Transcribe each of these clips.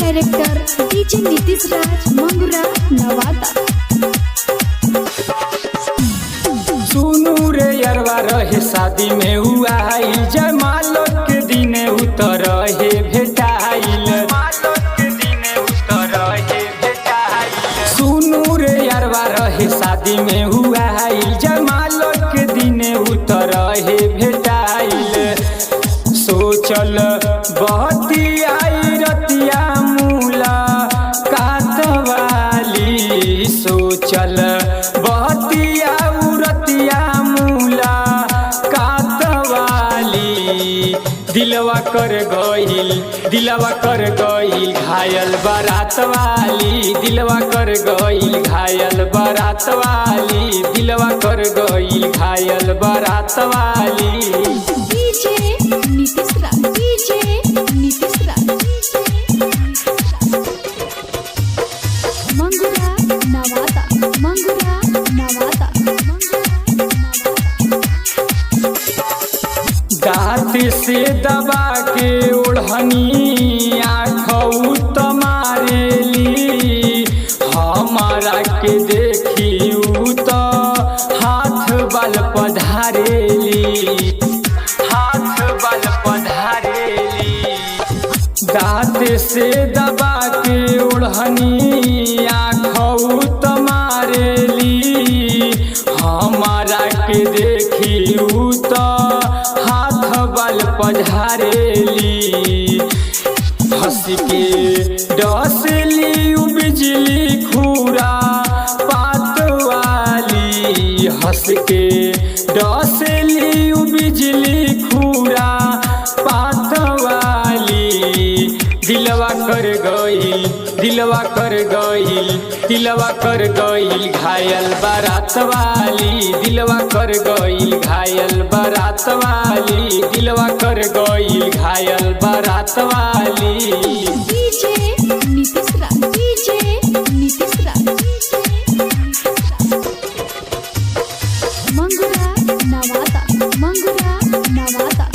Director DJ Nitish राज मंगुरा नवादा। सुनू रे यरवा रहे शादी में हुआ जयमाल के दिन उतर हे भेटाइल। सुनू रे यरवा रहे शादी में हुआ जयमाल के दिन उतर हे भेटाइल। सोचल बहती आई रतिया मूला कातवाली। सोचल बहती आऊ रतिया मूला कातवाली। दिलवा कर गईल घायल बारात वाली। दिलवा कर गईल घायल बारात वाली। दिलवा कर गईल घायल बारात वाली। डीजे नीतीश राज डीजे नीतीश राज मंगुरा नवादा मंगुरा नवादा। दांत से दबा के ओढ़नी आँखों तमारेली। हमारा के देखी तो हाथ बल पधारेली। हाथ बल पधारेली। दांत से दबा के ओढ़नी आँखों तमारेली। हमारा के देखी तो हाथ बल पधारेली। हंस के डसली बिजली खूरा पात वाली। हंस के डसली बिजली खूरा पात वाली। दिलवा कर गईल घायल बारात वाली। दिलवा कर गईल घायल बारात वाली। दिलवा कर गईल घायल बारात वाली। डीजे नीतीश राज डीजे नीतीश राज मंगुरा नवादा मंगुरा नवादा।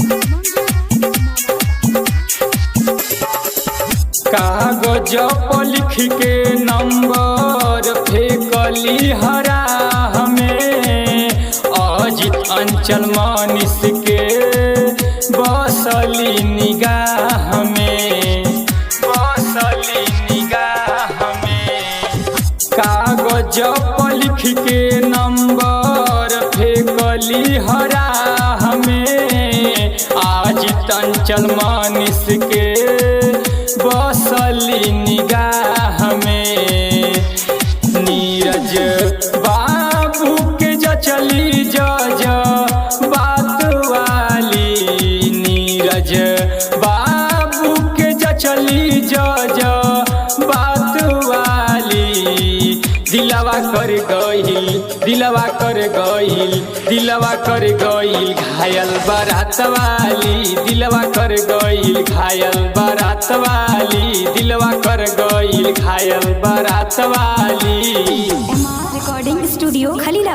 कागज पर लिख के नंबर फेंकली हरा हमें। अजित अंचल मनीष के बसली निगाह में। बसली निगाह में। कागज पर लिख के नंबर फेंकली हरा हमें। अजित अंचल मनीष के बसली निगाह में। नीरज बाबू के जचली जज बात वाली। नीरज बाबू के जचली जज बात वाली। दिलवा कर गईल घायल बारात वाली। दिलवा कर गईल घायल बारात वाली। दिलवा कर गईल घायल बारात वाली। Recording studio खलीला।